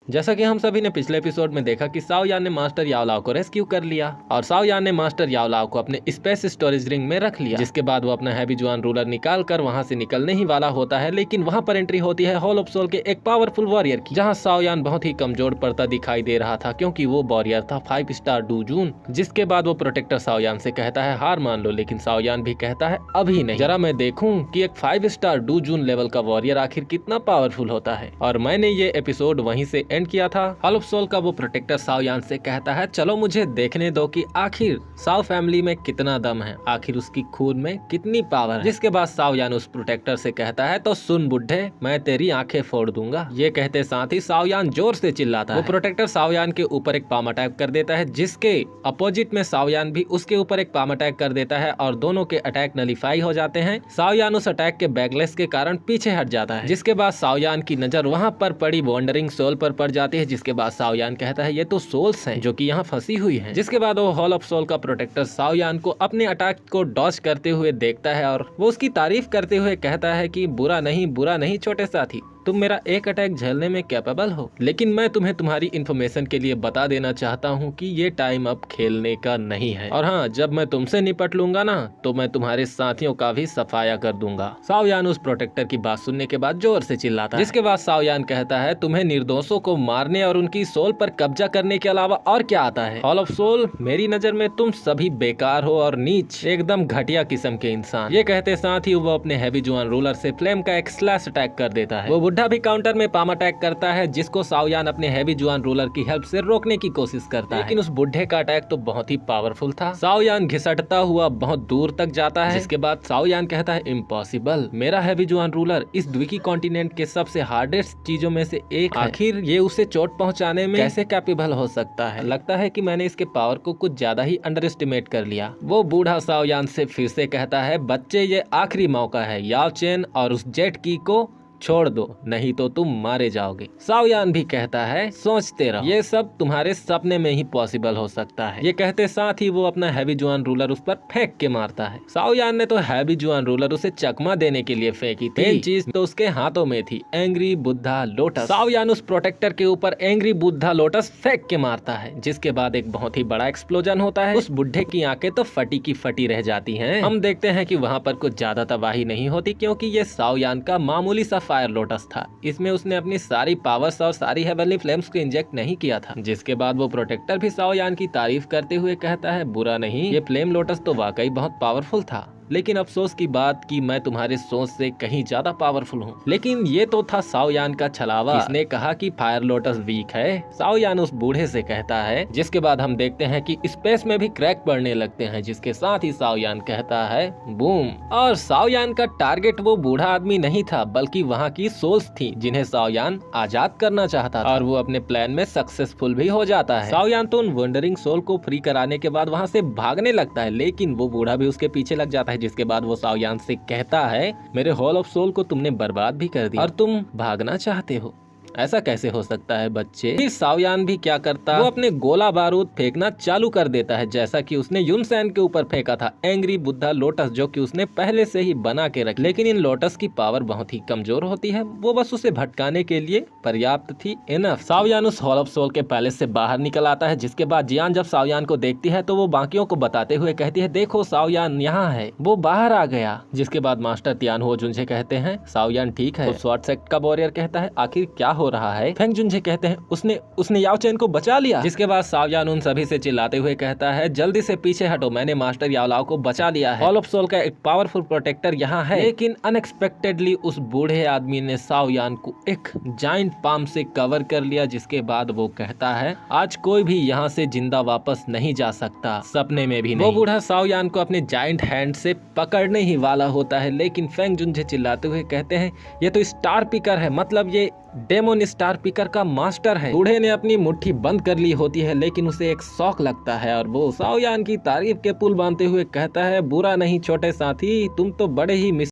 जैसा कि हम सभी ने पिछले एपिसोड में देखा कि साओ यान ने मास्टर याओलाओ को रेस्क्यू कर लिया और साओ यान ने मास्टर याओलाओ को अपने स्पेस स्टोरेज रिंग में रख लिया, जिसके बाद वो अपना हैवी जुआन रूलर निकाल कर वहां से निकलने ही वाला होता है। लेकिन वहां पर एंट्री होती है हॉल ऑफ सोल के एक पावरफुल वॉरियर की, जहां साओ यान बहुत ही कमजोर पड़ता दिखाई दे रहा था क्योंकि वो वॉरियर था 5 स्टार डू जून। जिसके बाद वो प्रोटेक्टर साओ यान से कहता है हार मान लो, लेकिन साओ यान भी कहता है अभी नहीं, जरा मैं देखूं कि एक 5 स्टार डू जून लेवल का वॉरियर आखिर कितना पावरफुल होता है। और मैंने ये एपिसोड वहीं से एंड किया था। हॉल ऑफ सोल का वो प्रोटेक्टर साओ यान से कहता है चलो मुझे देखने दो कि आखिर साओ फैमिली में कितना दम है, आखिर उसकी खून में कितनी पावर है। जिसके बाद साओ यान उस प्रोटेक्टर से कहता है तो सुन बुड्ढे, मैं तेरी आंखें फोड़ दूंगा। ये कहते साथ ही साओ यान जोर से चिल्लाता है। वो प्रोटेक्टर साओ यान के ऊपर एक पाम अटैक कर देता है, जिसके अपोजिट में साओ यान भी उसके ऊपर एक पाम अटैक कर देता है और दोनों के अटैक नलीफाई हो जाते हैं। साओ यान उस अटैक के बैकलेस के कारण पीछे हट जाता है। जिसके बाद साओ यान की नजर वहाँ पर पड़ी वॉन्डरिंग सोल पर पड़ जाती है। जिसके बाद साओ यान कहता है ये तो सोल्स हैं जो कि यहाँ फंसी हुई हैं। जिसके बाद वो हॉल ऑफ सोल का प्रोटेक्टर साओ यान को अपने अटैक को डॉज करते हुए देखता है और वो उसकी तारीफ करते हुए कहता है कि बुरा नहीं छोटे साथी, तुम मेरा एक अटैक झेलने में कैपेबल हो, लेकिन मैं तुम्हें तुम्हारी इन्फॉर्मेशन के लिए बता देना चाहता हूँ कि ये टाइम अब खेलने का नहीं है। और हाँ, जब मैं तुमसे निपट लूंगा ना तो मैं तुम्हारे साथियों का भी सफाया कर दूंगा। साओ यान उस प्रोटेक्टर की बात सुनने के बाद जोर से चिल्लाता है। जिसके बाद साओ यान कहता है तुम्हें निर्दोषों को मारने और उनकी सोल पर कब्जा करने के अलावा और क्या आता है। हॉल ऑफ सोल, मेरी नजर में तुम सभी बेकार हो और नीच, एकदम घटिया किस्म के इंसान। ये कहते साथ ही वो अपने हैवी जुआन रूलर से फ्लेम का एक स्लैश अटैक कर देता है। वो बुढ़ा भी काउंटर में पाम अटैक करता है, जिसको साओ यान अपने हैवी जुआन रूलर की हेल्प से रोकने की कोशिश करता है। लेकिन उस बुढ़े का अटैक तो बहुत ही पावरफुल था। साओ यान घिसटता हुआ बहुत दूर तक जाता है। जिसके बाद साओ यान कहता है इम्पॉसिबल, मेरा हैवी जुआन रूलर इस द्वीकी कॉन्टिनेंट के सबसे हार्डेस्ट चीजों में से एक है। आखिर ये उसे चोट पहुंचाने में कैसे कैपेबल हो सकता है। लगता है कि मैंने इसके पावर को कुछ ज्यादा ही अंडर एस्टिमेट कर लिया। वो बूढ़ा साओ यान से फिर से कहता है बच्चे, ये आखिरी मौका है, याओ चेन और उस जेट की को छोड़ दो, नहीं तो तुम मारे जाओगे। साओ यान भी कहता है सोचते रहो, ये सब तुम्हारे सपने में ही पॉसिबल हो सकता है। ये कहते साथ ही वो अपना हैवी जुआन रूलर उस पर फेंक के मारता है। साओ यान ने तो हैवी जुआन रूलर उसे चकमा देने के लिए फेंकी थी, मेन चीज तो उसके हाथों में थी, एंग्री बुद्धा लोटस। साओ यान उस प्रोटेक्टर के ऊपर एंग्री बुद्धा लोटस फेंक के मारता है। जिसके बाद एक बहुत ही बड़ा एक्सप्लोजन होता है। उस बुढ़े की आंखें तो फटी की फटी रह जाती हैं। हम देखते हैं कि वहाँ पर कुछ ज्यादा तबाही नहीं होती क्योंकि ये साओ यान का मामूली सा फायर लोटस था। इसमें उसने अपनी सारी पावर्स और सारी हेवनली फ्लेम्स को इंजेक्ट नहीं किया था। जिसके बाद वो प्रोटेक्टर भी साओ यान की तारीफ करते हुए कहता है बुरा नहीं, ये फ्लेम लोटस तो वाकई बहुत पावरफुल था, लेकिन अफसोस की बात कि मैं तुम्हारे सोच से कहीं ज्यादा पावरफुल हूँ। लेकिन ये तो था साओ यान का छलावा। इसने कहा कि फायर लोटस वीक है, साओ यान उस बूढ़े से कहता है। जिसके बाद हम देखते हैं कि स्पेस में भी क्रैक पड़ने लगते हैं। जिसके साथ ही साओ यान कहता है बूम। और साओ यान का टारगेट वो बूढ़ा आदमी नहीं था, बल्कि वहाँ की सोल्स थी जिन्हें साओ यान आजाद करना चाहता था। और वो अपने प्लान में सक्सेसफुल भी हो जाता है। साओ यान तो उन वंडरिंग सोल को फ्री कराने के बाद वहाँ से भागने लगता है, लेकिन वो बूढ़ा भी उसके पीछे लग जाता है। जिसके बाद वो साओ यान से कहता है मेरे हॉल ऑफ सोल को तुमने बर्बाद भी कर दिया और तुम भागना चाहते हो, ऐसा कैसे हो सकता है बच्चे। फिर साओ यान भी क्या करता, वो अपने गोला बारूद फेंकना चालू कर देता है, जैसा कि उसने युन सैन के ऊपर फेंका था एंग्री बुद्धा लोटस, जो कि उसने पहले से ही बना के रखी। लेकिन इन लोटस की पावर बहुत ही कमजोर होती है, वो बस उसे भटकाने के लिए पर्याप्त थी, इनफ। साओ यान उस हॉल ऑफ सोल के पैलेस से बाहर निकल आता है। जिसके बाद जियान जब साओ यान को देखती है तो वो बाकियों को बताते हुए कहती है देखो साओ यान यहाँ है, वो बाहर आ गया। जिसके बाद मास्टर तियान हो जुनझे कहते हैं साओ यान ठीक है। स्वॉर्ड सेक्ट का वॉरियर कहता है आखिर क्या हो रहा है। फेंग जुनझे कहते हैं उसने याओ चेन को बचा लिया। जिसके बाद साओ यान उन सभी से चिल्लाते हुए कहता है जल्दी से पीछे हटो, मैंने मास्टर याओलाओ को बचा लिया है। हॉल ऑफ सोल का एक पावरफुल प्रोटेक्टर यहाँ है। लेकिन अनएक्सपेक्टेडली उस बूढ़े आदमी ने साओ यान को एक जाइंट पाम से कवर कर लिया। जिसके बाद वो कहता है आज कोई भी यहाँ से जिंदा वापस नहीं जा सकता, सपने में भी नहीं। वो बूढ़ा साओ यान को अपने जाइंट हैंड से पकड़ने ही वाला होता है, लेकिन फेंग जुनझे चिल्लाते हुए कहते हैं ये तो स्टार पिकर है, मतलब ये डेमोन स्टार पिकर का मास्टर है। बूढ़े ने अपनी मुट्ठी बंद कर ली होती है, लेकिन उसे एक शौक लगता है और वो साओ यान की तारीफ के पुल बांधते हुए कहता है बुरा नहीं छोटे साथी, तुम तो बड़े ही